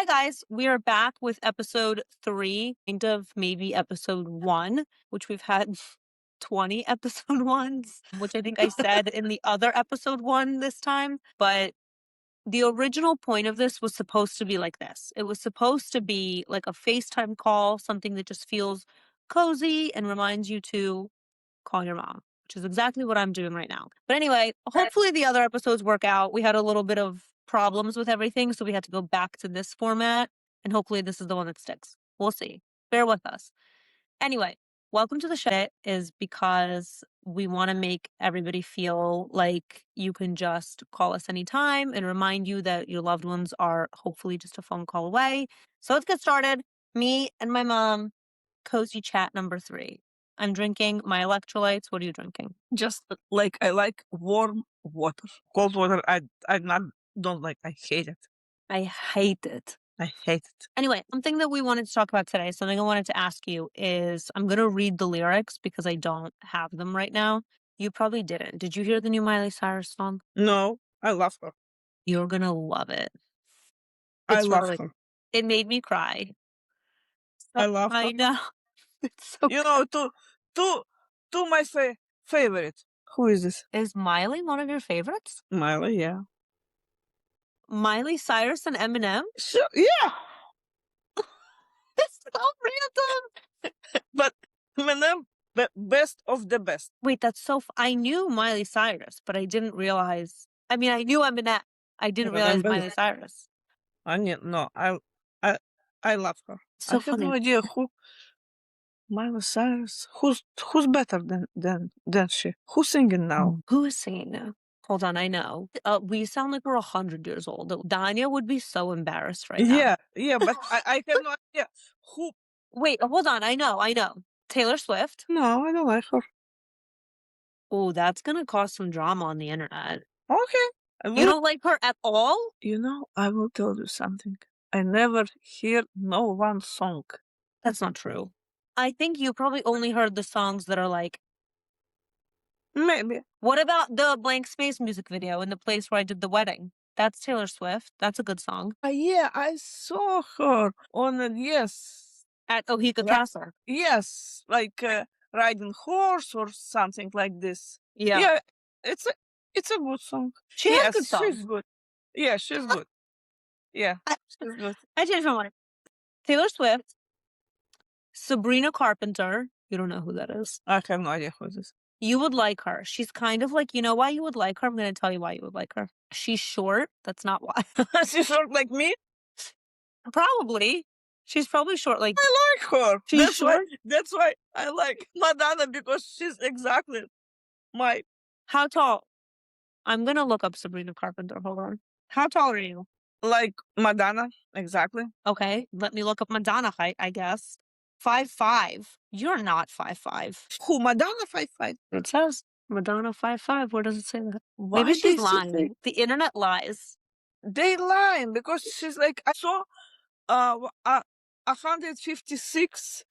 Hi, guys. We are back with episode 3, kind of maybe episode 1, which we've had 20 episode 1s, which I think I said in the other episode 1 this time. But the original point of this was supposed to be like this. It was supposed to be like a FaceTime call, something that just feels cozy and reminds you to call your mom, which is exactly what I'm doing right now. But anyway, hopefully the other episodes work out. We had a little bit of problems with everything, so we had to go back to this format, and hopefully this is the one that sticks. We'll see. Bear with us. Anyway, welcome to the show. It is because we want to make everybody feel like you can just call us anytime and remind you that your loved ones are hopefully just a phone call away. So let's get started. Me and my mom, cozy chat number 3. I'm drinking my electrolytes. What are you drinking? Just like I like warm water. Cold water, I don't like. I hate it. I hate it. I hate it. Anyway, something that we wanted to talk about today, something I wanted to ask you is I'm going to read the lyrics because I don't have them right now. You probably didn't. Did you hear the new Miley Cyrus song? No, I love her. You're going to love it. I It's love really, her. it made me cry. I love her. I know. It's so You know, to my favorite. Who is this? Is Miley one of your favorites? Miley, yeah. Miley Cyrus and Eminem? Sure, yeah. It's so random. But Eminem, best of the best. Wait, that's so I knew Miley Cyrus, but I didn't realize. I mean, I knew Eminem. I didn't realize Eminem, Miley Cyrus. I love her. It's so I have funny. no idea who. Miley Cyrus. Who's better than she? Who's singing now? Who is singing now? Hold on, I know. We sound like we're 100 years old. Danya would be so embarrassed right now. Yeah, but I have no idea who. Wait, hold on. I know. Taylor Swift. No, I don't like her. Oh, that's gonna cause some drama on the internet. Okay. You don't like her at all? You know, I will tell you something. I never hear no one song. That's not true. I think you probably only heard the songs that are like. Maybe. What about the Blank Space music video in the place where I did the wedding? That's Taylor Swift. That's a good song. Yeah, I saw her on At Ohika Castle. Yes, like riding horse or something like this. Yeah. It's a good song. She has good songs. She's good. Yeah, she's good. Yeah, she's good. I changed my mind. Taylor Swift, Sabrina Carpenter. You don't know who that is. I have no idea who this is. You would like her. She's kind of like, you know why you would like her? I'm going to tell you why you would like her. She's short. That's not why. She's short like me? Probably. She's probably short like... I like her. She's short? That's why I like Madonna, because she's exactly my... How tall? I'm going to look up Sabrina Carpenter. Hold on. How tall are you? Like Madonna, exactly. Okay, let me look up Madonna height, I guess. 5'5". You're not 5'5". Who, Madonna 5'5"? It says Madonna 5'5". Where does it say that? Why Maybe she's lying. say- The internet lies. They lying because she's like, I saw 156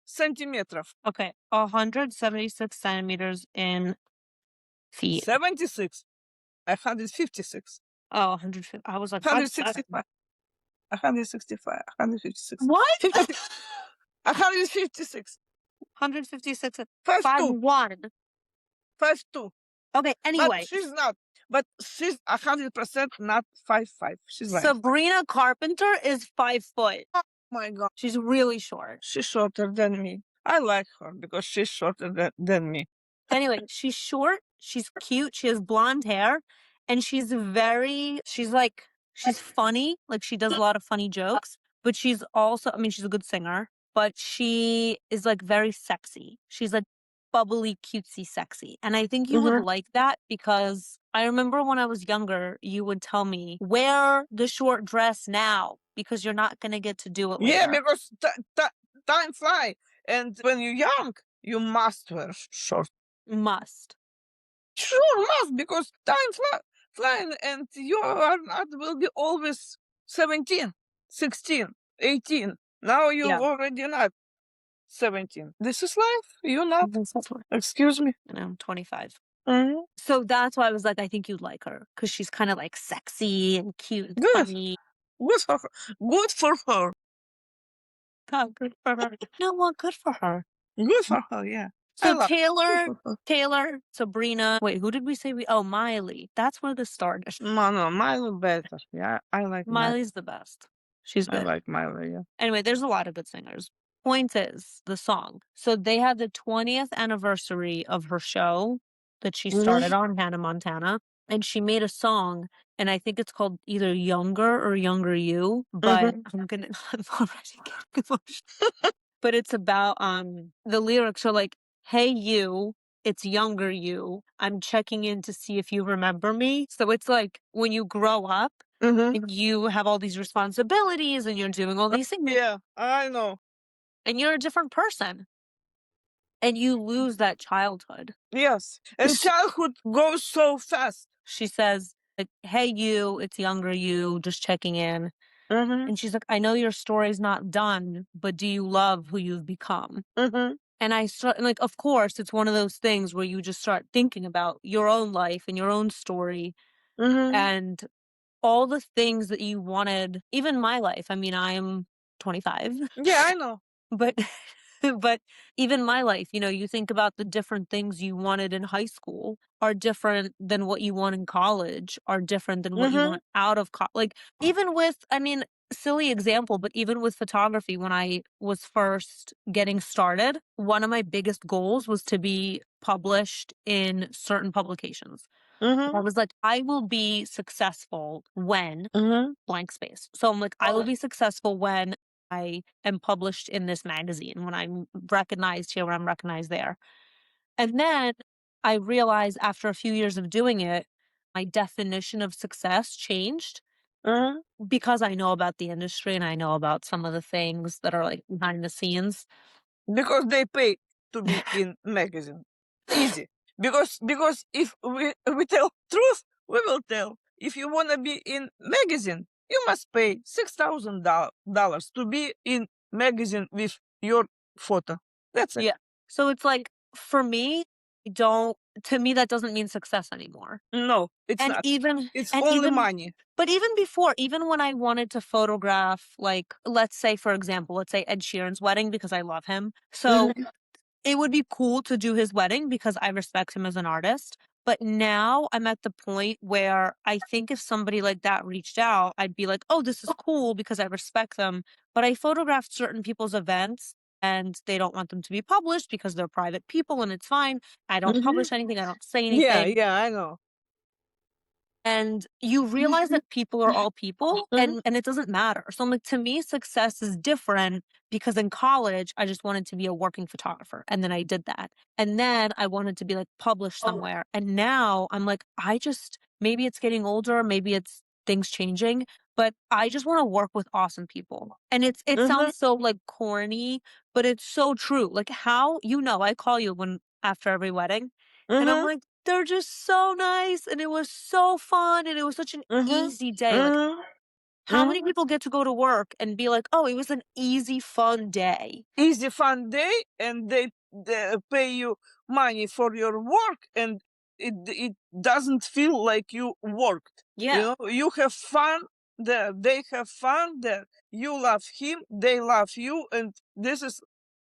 centimeters. Okay, 176 centimeters in feet. 76. 156. Oh, 150. I was like 165. 165. 156. What? 156. 156. 5'2". 5'1". 5'2". Okay, anyway. But she's not. But she's 100% not 5'5". She's like, Sabrina Carpenter is 5 foot. oh my God. She's really short. She's shorter than me. I like her because she's shorter than me. Anyway, she's short, she's cute, she has blonde hair, and she's funny. Like, she does a lot of funny jokes, but she's also, I mean, she's a good singer, but she is like very sexy. She's like bubbly, cutesy, sexy. And I think you would like that because I remember when I was younger, you would tell me, wear the short dress now because you're not going to get to do it later. Yeah, because time fly. And when you're young, you must wear short. Must. Sure, must, because time flying and you are not, will be always 17, 16, 18. Now you're already not 17. This is life. You're not. Excuse me. And I'm 25. Mm-hmm. So that's why I was like, I think you'd like her because she's kind of like sexy and cute and Good. funny. Good for her. Good for her. God, good for her. No, well, good for her. Good for her, yeah. I So love good Taylor, for her. Sabrina. Wait, who did we say Miley. That's where this started. No, no, Miley better. Yeah, I like Miley. Miley's the best. She's I good. like Miley, yeah. Anyway, there's a lot of good singers. Point is the song. So they had the 20th anniversary of her show that she started Mhm, on, Hannah Montana, and she made a song, and I think it's called either Younger or Younger You, but mhm, I'm already getting emotional. But it's about the lyrics are like, "Hey you, it's younger you. I'm checking in to see if you remember me." So it's like when you grow up mhm. and you have all these responsibilities and you're doing all these things Yeah, I know. and you're a different person and you lose that childhood. Yes. And childhood goes so fast. She says, like, "Hey you, it's younger you, just checking in." Mhm, And she's like, "I know your story's not done, but do you love who you've become?" mhm, And I start and, like, of course, it's one of those things where you just start thinking about your own life and your own story mhm. and all the things that you wanted even my life. I mean, I'm 25. Yeah, I know. But but even my life, you think about the different things you wanted in high school are different than what you want in college, are different than what you Mhm, want out of like, even with I mean, silly example, but even with photography, when I was first getting started, one of my biggest goals was to be published in certain publications. I mhm, was like, "I will be successful when" mhm. blank space. So I'm like, I will be successful when I am published in this magazine, when I'm recognized here, when I'm recognized there. And then I realized after a few years of doing it, my definition of success changed Mhm. because I know about the industry and I know about some of the things that are like behind the scenes. Because they pay to be in magazine. Easy. Because if we tell truth, we will tell. If you wanna be in magazine, you must pay $6,000 to be in magazine with your photo. That's it. Yeah. So it's like for me, don't to me that doesn't mean success anymore. No, it's And not. even It's and only even money. but even before, even when I wanted to photograph, like, let's say, for example, let's say Ed Sheeran's wedding because I love him. So Mhm, it would be cool to do his wedding because I respect him as an artist. But now I'm at the point where I think if somebody like that reached out, I'd be like, oh, this is cool because I respect them. But I photographed certain people's events and they don't want them to be published because they're private people and it's fine. I don't mhm. publish anything, I don't say Yeah, anything. yeah, I know. And you realize that people are all people Mhm. and it doesn't matter. So I'm like, to me, success is different because in college, I just wanted to be a working photographer. And then I did that. And then I wanted to be like published somewhere. And now I'm like, maybe it's getting older, maybe it's things changing, but I just want to work with awesome people. And it Mhm, sounds so like corny, but it's so true. Like I call you after every wedding and I'm mhm, like, they're just so nice, and it was so fun, and it was such an mhm, easy day, like, mhm, how mhm. many people get to go to work and be like, "Oh, it was an easy, fun day?" Easy fun day, and they pay you money for your work, and it doesn't feel like you worked. You Yeah, know, you have fun there, they have fun there, you love him, they love you, and this is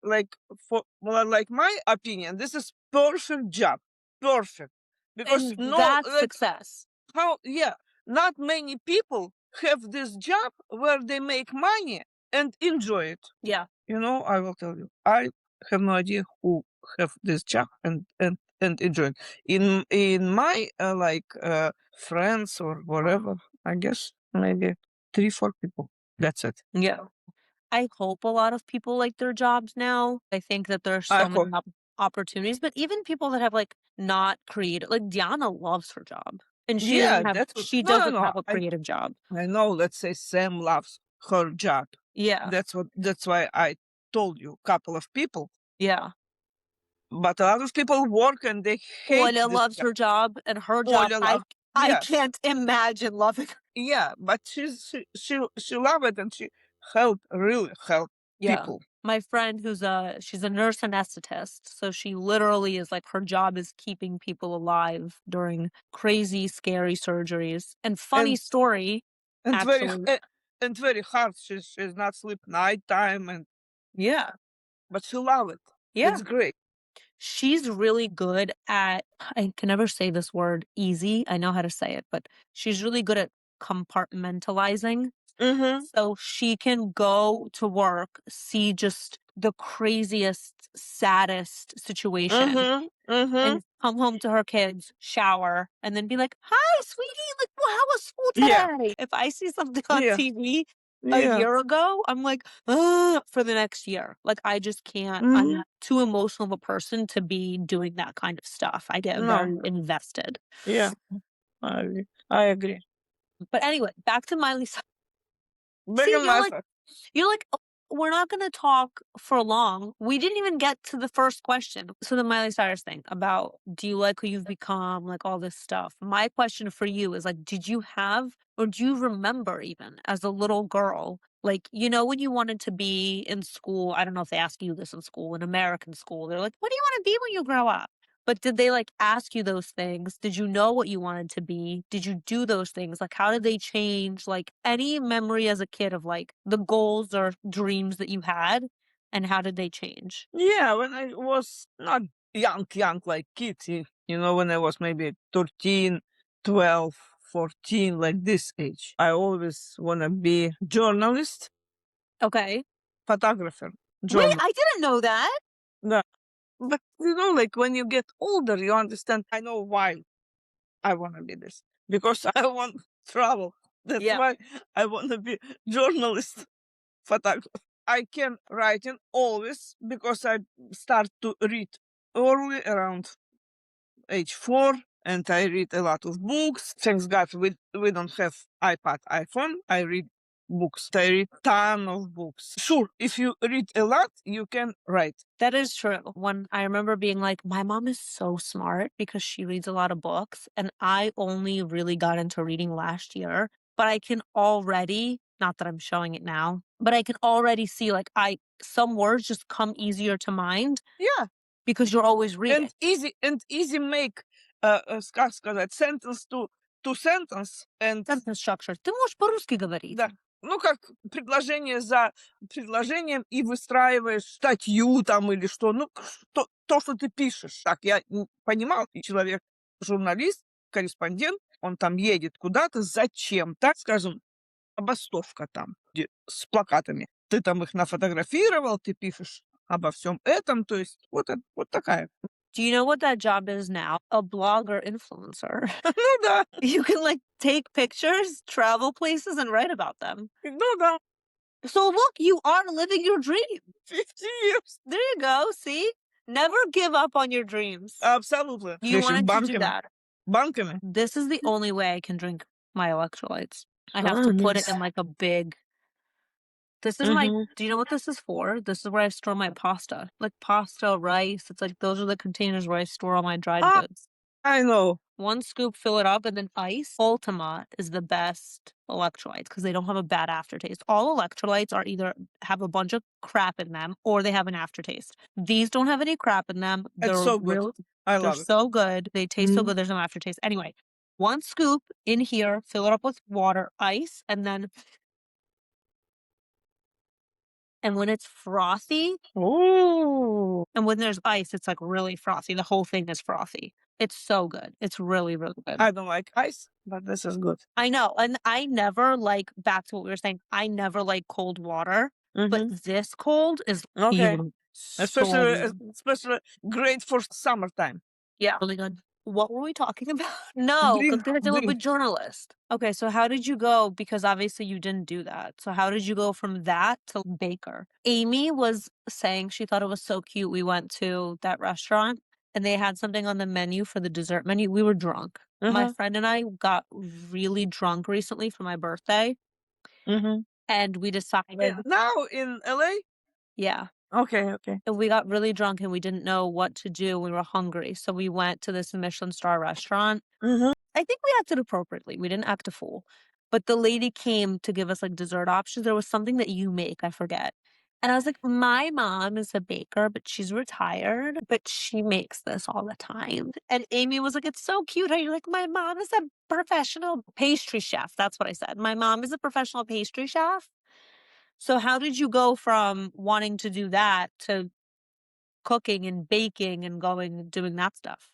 like, for well, like my opinion, this is perfect job. Perfect. Because and no, that's like, success. how, yeah, not many people have this job where they make money and enjoy it. Yeah. You know, I will tell you, I have no idea who have this job and enjoy it. In my friends or whatever, I guess maybe 3 4 people. That's it. Yeah. I hope a lot of people like their jobs now. I think that there's I so many hope. opportunities, but even people that have, like, not creative like, Diana loves her job, and Yeah, that's what. she No, no, doesn't no. have a creative job. I know. Let's say Sam loves her job. Yeah, That's what. That's why I told you couple of people. yeah. But a lot of people work and they hate Ola this loves job. her job, and her job, Oля I love. I Yes. can't imagine loving. Yeah, but she love it, and she really help Yeah. people. My friend she's a nurse anesthetist, so she literally is like her job is keeping people alive during crazy, scary surgeries. And funny and story, and very actually. and very hard. She's not sleep nighttime, and Yeah. but she love it. Yeah. It's great. She's really good at I can never say this word easy. I know how to say it, but she's really good at compartmentalizing. Mhm. So she can go to work, see just the craziest, saddest situation, Mhm. Mhm. and come home to her kids, shower, and then be like, "Hi, sweetie, like, well, how was school Yeah. today?" If I see something on Yeah. TV a Yeah. year ago, I'm like, "Ugh," for the next year. Like, I just can't. I'm Mhm. too emotional of a person to be doing that kind of stuff. I get No. very invested. Yeah. I agree. But anyway, back to Miley Cyrus. Back See, in my side. you're like, "Oh, we're not gonna talk for long." We didn't even get to the first question. So the Miley Cyrus thing about, do you like who you've become, like all this stuff. My question for you is like, did you have or do you remember even as a little girl, like, when you wanted to be in school? I don't know if they ask you this in school, in American school. They're like, what do you want to be when you grow up? But did they, like, ask you those things? Did you know what you wanted to be? Did you do those things? Like, how did they change? Like, any memory as a kid of, like, the goals or dreams that you had, and how did they change? Yeah, when I was not young like kid, when I was maybe 13, 12, 14, like this age, I always wanna be journalist, Okay. photographer, Wait, journal. I didn't know that. Yeah. But like when you get older, you understand. I know why I wanna be this because I want travel. That's Yeah. why I wanna be journalist, photographer. I can writing always because I start to read early around age 4, and I read a lot of books. Thanks God we don't have iPad, iPhone. I read books. I read ton of books. Sure, if you read a lot, you can write. That is true. When I remember being like, my mom is so smart because she reads a lot of books, and I only really got into reading last year, but I can already, not that I'm showing it now, but I can already see like some words just come easier to mind Yeah, because you're always reading. and easy make как сказать, sentence to sentence, and Sentence structure. Ты можешь по-русски говорить. да. Ну, как предложение за предложением, и выстраиваешь статью там или что. Ну, что ты пишешь. Так, я понимал, и человек, журналист, корреспондент, он там едет куда-то зачем-то, скажем, забастовка там, где с плакатами. Ты там их нафотографировал, ты пишешь обо всем этом, то есть вот такая. Do you know what that job is now? A blogger influencer. Ну да, You can like take pictures, travel places, and write about them. ну да, So look, you are living your dream. 50 years. There you go. See? Never give up on your dreams. Абсолютно. You Еще wanted to do банками. that. Банками. This is the only way I can drink my electrolytes. I have Oh, to put it nice. in like a big. This is my. Mhm. Do you know what this is for? This is where I store my pasta. Like pasta, rice. It's like those are the containers where I store all my dried Ah, goods. I know. One scoop, fill it up, and then ice. Ultima is the best electrolytes because they don't have a bad aftertaste. All electrolytes are either have a bunch of crap in them or they have an aftertaste. These don't have any crap in them. It's so good. I They're love it. so good. They taste so Mhm. good. There's no aftertaste. Anyway, one scoop in here, fill it up with water, ice, and when it's frothy, Ooh. and when there's ice, it's like really frothy. The whole thing is frothy. It's so good. It's really, really good. I don't like ice, but this is good. I know, and I never like back to what we were saying, I never like cold water, but Mhm. this cold is Okay. even Especially so especially great for summertime. yeah, really good. What were we talking about? No, Drink, consider a drink. good journalist. Okay, so how did you go? Because obviously you didn't do that. So how did you go from that to baker? Amy was saying she thought it was so cute. We went to that restaurant and they had something on the menu for the dessert menu. We were drunk. My Mhm. friend and I got really drunk recently for my birthday Mhm. and we decided, Now in LA? yeah, Okay, okay. and we got really drunk and we didn't know what to do. We were hungry. So we went to this Michelin star restaurant. Mhm. I think we acted appropriately. We didn't act a fool. But the lady came to give us like dessert options. There was something that you make, I forget. And I was like, my mom is a baker, but she's retired, but she makes this all the time. And Amy was like, it's so cute how you're like, my mom is a professional pastry chef. That's what I said. My mom is a professional pastry chef. So how did you go from wanting to do that to cooking and baking and going and doing that stuff?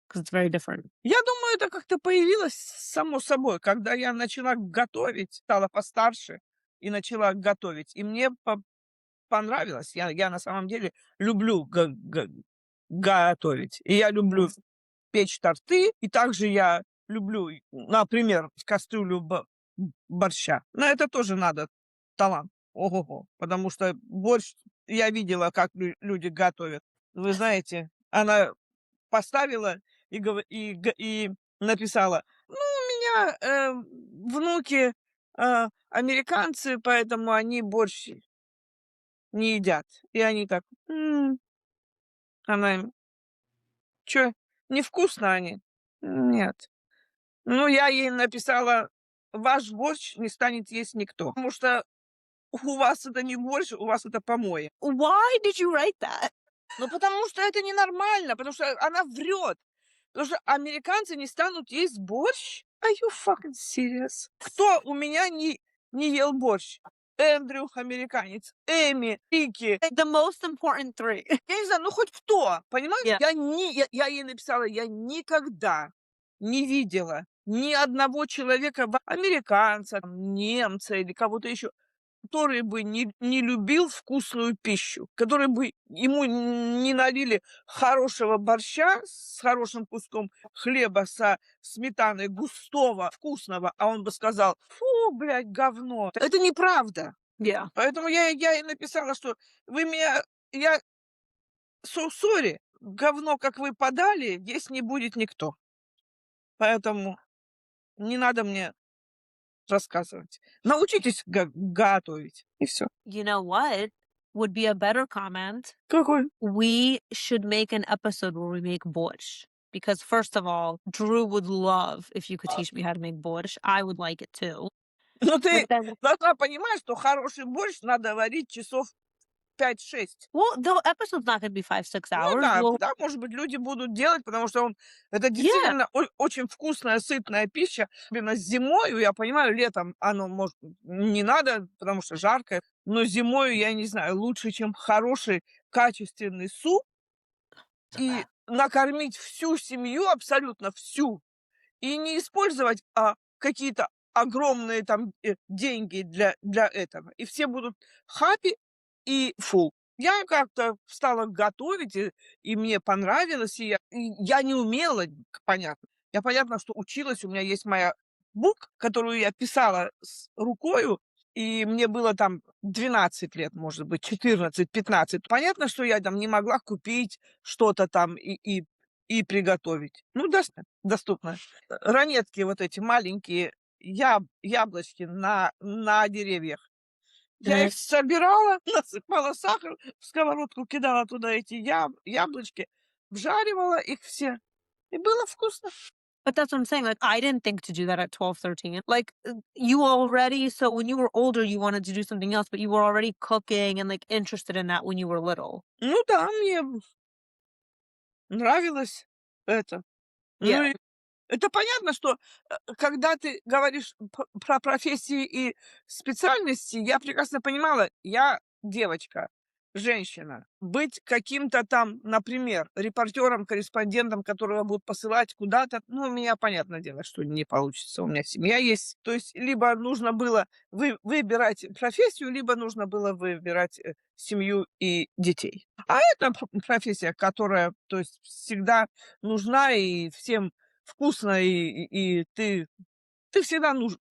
Because it's very different. Я думаю, это как-то появилось само собой, когда я начала готовить, стала постарше и начала готовить. И мне понравилось. Я на самом деле люблю готовить. И я люблю печь торты, и также я люблю, например, кастрюлю борща. На это тоже надо талант. Ого-го. Потому что борщ я видела, как люди готовят. Вы знаете, она поставила и написала: "Ну, у меня, внуки, американцы, поэтому они борщ не едят". И они так: Она им: "Чё, невкусно они?" "Нет". Ну, я ей написала: "Ваш борщ не станет есть никто, потому что у вас это не борщ, у вас это помои". Why did you write that? Ну, потому что это ненормально, потому что она врет. Потому что американцы не станут есть борщ? Are you fucking serious? Кто у меня не ел борщ? Эндрю американец, Эми, Рики. Like the most important three. Я не знаю, ну хоть кто, понимаешь? Yeah. Я ей написала, я никогда не видела ни одного человека, американца, там, немца или кого-то еще, который бы не любил вкусную пищу, который бы ему не налили хорошего борща с хорошим куском хлеба со сметаной густого, вкусного, а он бы сказал: "Фу, блядь, говно". Это неправда. Yeah. Поэтому я ей написала, что вы меня я sorry, говно, как вы подали, есть не будет никто. Поэтому не надо мне рассказывать. Научитесь готовить, и все. You know what would be a better comment? Какой? We should make an episode where we make borscht. Because first of all, Drew would love if you could teach me how to make borscht. I would like it too. Ну, But ты then, должна понимать, что хороший борщ надо варить часов 5-6. well, the episode's not going to be 5, 6 Ну hours. да, Well, да, может быть, люди будут делать, потому что это yeah, действительно очень вкусная, сытная пища. Особенно зимою, я понимаю, летом оно, может, не надо, потому что жарко, но зимою, я не знаю, лучше, чем хороший, качественный суп, so и bad. накормить всю семью, абсолютно всю, и не использовать, какие-то огромные там, деньги для этого. И все будут happy и full. Я как-то стала готовить, и мне понравилось, и я не умела, понятно. Я, понятно, что училась, у меня есть моя бук, которую я писала с рукою, и мне было там 12 лет, может быть, 14-15. Понятно, что я там не могла купить что-то там и приготовить. Ну, доступно. Ранетки вот эти маленькие, яблочки на деревьях. Я Mhm. их собирала, насыпала сахар, в сковородку кидала туда эти яблочки, вжаривала их все, и было вкусно. But that's what I'm saying. Like, I didn't think to do that at 12, 13. Like, you already, so when you were older, you wanted to do something else, but you were already cooking and like interested in that when you were little. Ну да, мне нравилось это. Ну Yeah. и это понятно, что, когда ты говоришь про профессии и специальности, я прекрасно понимала, я девочка, женщина. Быть каким-то там, например, репортером, корреспондентом, которого будут посылать куда-то, ну, у меня, понятное дело, что не получится. У меня семья есть. То есть либо нужно было выбирать профессию, либо нужно было выбирать, семью и детей. А это профессия, которая, то есть, всегда нужна и всем вкусно, и ты всегда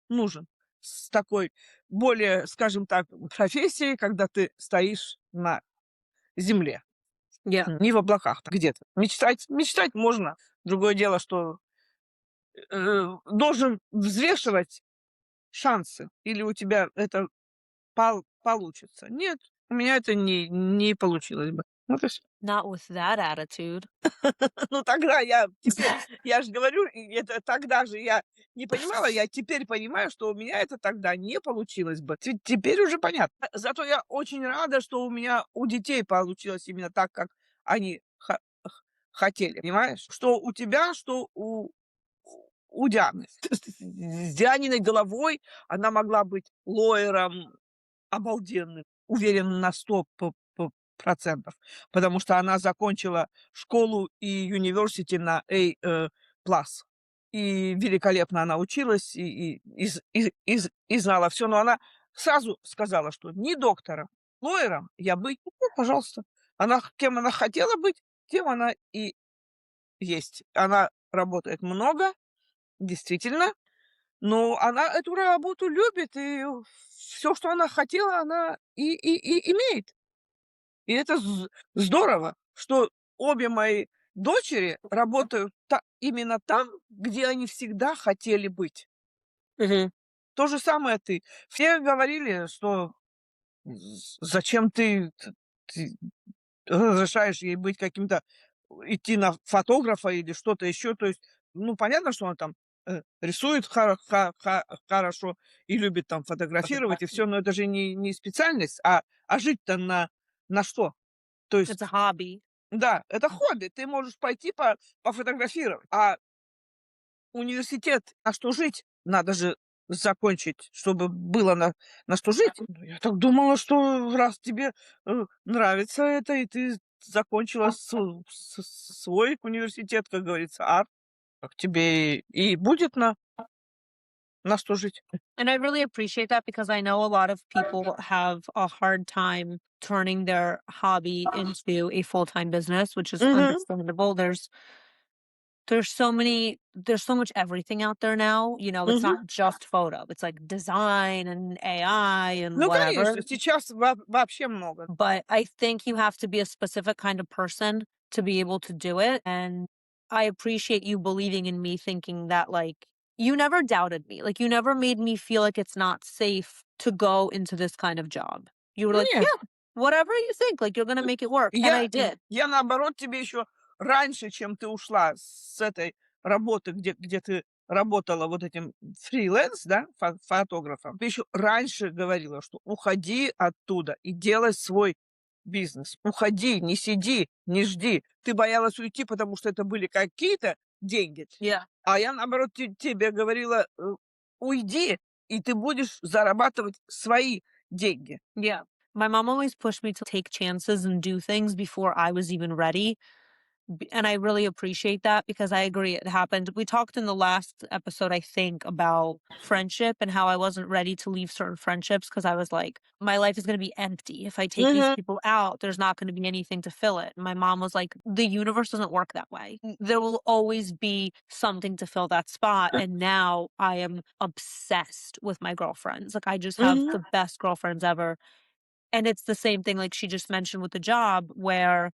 нужен с такой более, скажем так, профессией, когда ты стоишь на земле, Yeah. не в облаках, где-то. Мечтать можно. Другое дело, что, должен взвешивать шансы, или у тебя это получится. Нет, у меня это не получилось бы. Вот и всё. Not with that attitude. Ну, тогда я теперь, я же говорю, и это тогда же я не понимала, я теперь понимаю, что у меня это тогда не получилось бы. Теперь уже понятно. Зато я очень рада, что у меня у детей получилось именно так, как они хотели, понимаешь? Что у тебя, что у Дианы. С Дианиной головой она могла быть лоером обалденным, уверен на 100%, потому что она закончила школу и университет на класс. И великолепно она училась, и знала все, но она сразу сказала, что не доктором, лоером я быть, ну, пожалуйста. Она кем она хотела быть, тем она и есть. Она работает много, действительно, но она эту работу любит, и все, что она хотела, она и имеет. И это здорово, что обе мои дочери работают именно там, где они всегда хотели быть. Mhm. То же самое ты. Все говорили, что зачем ты разрешаешь ей быть каким-то, идти на фотографа или что-то еще. То есть, ну, понятно, что она там рисует хорошо и любит там фотографировать и все, но это же не специальность, а жить-то на что? То It's a есть, hobby. да, это хобби, ты можешь пойти пофотографировать, а университет, на что жить? Надо же закончить, чтобы было на что жить. Ну, я так думала, что раз тебе, нравится это, и ты закончила свой университет, как говорится, так тебе и будет на что жить. And I really appreciate that because I know a lot of people have a hard time turning their hobby into a full-time business, which is Мгм, understandable. There's so much everything out there now. It's мгм. not just photo. It's like design and AI and Ну, конечно, whatever. сейчас вообще много. But I think you have to be a specific kind of person to be able to do it. And I appreciate you believing in me, thinking that, like, you never doubted me. Like, you never made me feel like it's not safe to go into this kind of job. You were like, Нет. yeah, whatever you think, like, you're going to make it work. And I did. Я, наоборот, тебе еще раньше, чем ты ушла с этой работы, где ты работала вот этим фриланс, да, фотографом, ты еще раньше говорила, что уходи оттуда и делай свой бизнес. Уходи, не сиди, не жди. Ты боялась уйти, потому что это были какие-то деньги. Yeah. А я, наоборот, тебе говорила, уйди, и ты будешь зарабатывать свои деньги. Yeah. My mom always pushed me to take chances and do things before I was even ready. And I really appreciate that because I agree it happened. We talked in the last episode, I think, about friendship and how I wasn't ready to leave certain friendships because I was like, my life is going to be empty. If I take these Мгм, people out, there's not going to be anything to fill it. And my mom was like, the universe doesn't work that way. There will always be something to fill that spot. And now I am obsessed with my girlfriends. Like, I just have мгм, the best girlfriends ever. And it's the same thing, like she just mentioned with the job, where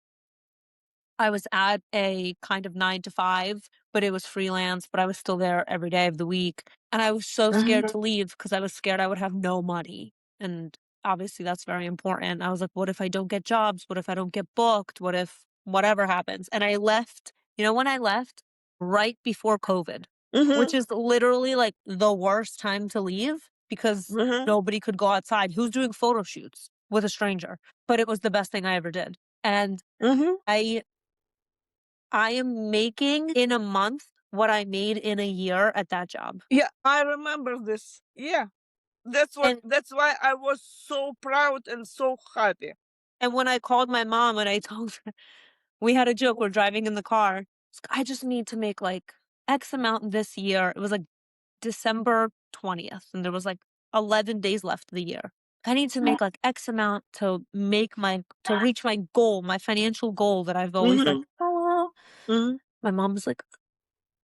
I was at a kind of 9 to 5, but it was freelance, but I was still there every day of the week, and I was so scared мгм. to leave because I was scared I would have no money, and obviously that's very important. I was like, "What if I don't get jobs? What if I don't get booked? What if whatever happens?" And I left, when I left? Right before COVID, which Мгм, is literally, like, the worst time to leave because мгм, nobody could go outside. Who's doing photo shoots with a stranger? But it was the best thing I ever did, and мгм. I I am making in a month what I made in a year at that job. Yeah, I remember this. Yeah, And that's why I was so proud and so happy. and when I called my mom and I told her we had a joke, we're driving in the car. I just need to make like X amount this year. It was like December 20th, and there was like 11 days left of the year. I need to make like X amount to reach my goal, my financial goal that I've always like, Mhm, oh, mhm, my mom was like,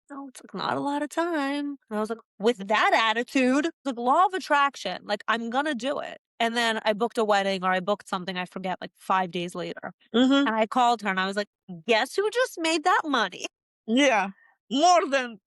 no, it's like not a lot of time. And I was like, with that attitude, like law of attraction, like I'm gonna do it. And then I booked a wedding or I booked something, I forget, like 5 days later. mhm. And I called her and I was like, guess who just made that money? Yeah, more than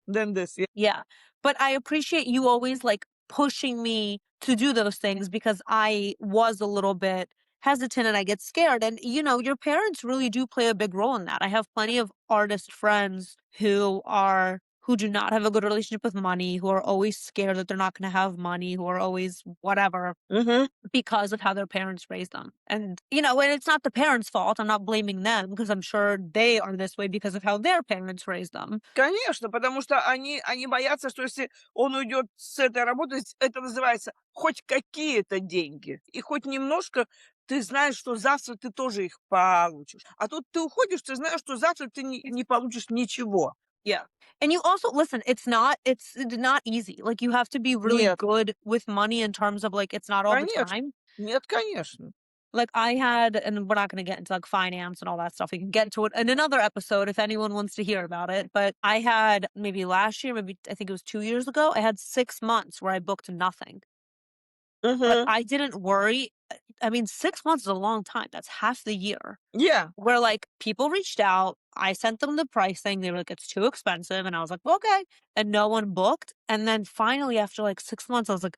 than this. Yeah. Yeah. But I appreciate you always like pushing me to do those things because I was a little bit hesitant and I get scared. And, your parents really do play a big role in that. I have plenty of artist friends who do not have a good relationship with money, who are always scared that they're not going to have money, who are always whatever Мгм. because of how their parents raised them. And it's not the parents' fault. I'm not blaming them because I'm sure they are this way because of how their parents raised them. Конечно, потому что они боятся, что если он уйдет с этой работы, это называется хоть какие-то деньги. И хоть немножко ты знаешь, что завтра ты тоже их получишь. А тут ты уходишь, ты знаешь, что завтра ты не получишь ничего. Yeah. And you also listen, it's not easy. Like you have to be really Нет, good with money in terms of like it's not all the конечно. time. Нет, конечно. Like I had, and we're not going to get into like finance and all that stuff. We can get to it in another episode if anyone wants to hear about it. But I had maybe last year, maybe I think it was 2 years ago, I had 6 months where I booked nothing. But Мгм. I didn't worry. I mean, 6 months is a long time. That's half the year. Yeah. Where like people reached out, I sent them the pricing. They were like, it's too expensive. And I was like, "Well, okay." And no one booked. And then finally, after like 6 months, I was like,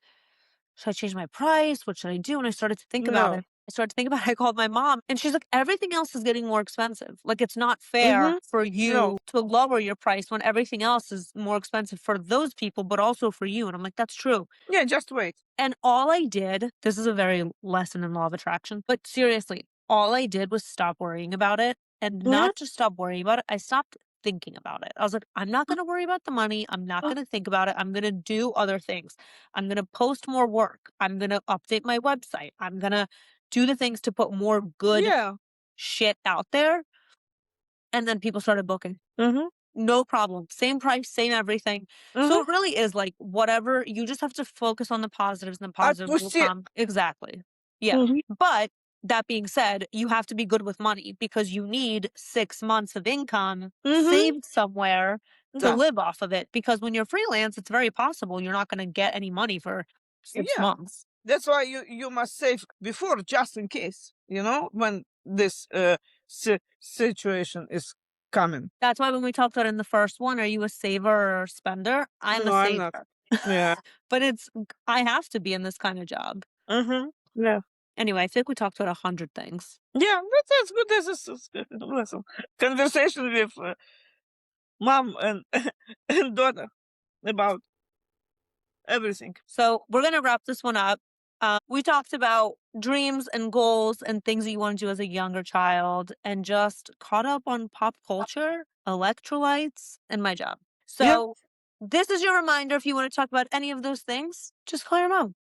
should I change my price? What should I do? And I started to think about No. it. I started to think about it. I called my mom and she's like, everything else is getting more expensive. Like, it's not fair Мгм. for No. you to lower your price when everything else is more expensive for those people, but also for you. And I'm like, that's true. Yeah, just wait. And all I did, this is a very lesson in law of attraction, but seriously, all I did was stop worrying about it and Mhm. not just stop worrying about it. I stopped thinking about it. I was like, I'm not going to worry about the money. I'm not going to think about it. I'm going to do other things. I'm going to post more work. I'm going to update my website. I'm going to do the things to put more good Yeah. shit out there. And then people started booking. Мгм. No problem. Same price, same everything. Мгм. So it really is like whatever, you just have to focus on the positives and the positives will Отпусти. come. Exactly. Yeah. Мгм. But that being said, you have to be good with money because you need 6 months of income Мгм. saved somewhere to Да. live off of it. Because when you're freelance, it's very possible you're not going to get any money for six Yeah. months. That's why you must save before just in case, when this situation is coming. That's why when we talked about it in the first one, are you a saver or a spender? I'm a No, I'm not. saver. Yeah. But I have to be in this kind of job. Mhm. Yeah. Anyway, I think we talked about 100 things. Yeah, that's good. This is good. Listen, conversation with mom and and daughter about everything. So we're going to wrap this one up. We talked about dreams and goals and things that you want to do as a younger child and just caught up on pop culture, electrolytes, and my job. Yeah. So this is your reminder if you want to talk about any of those things, just call your mom.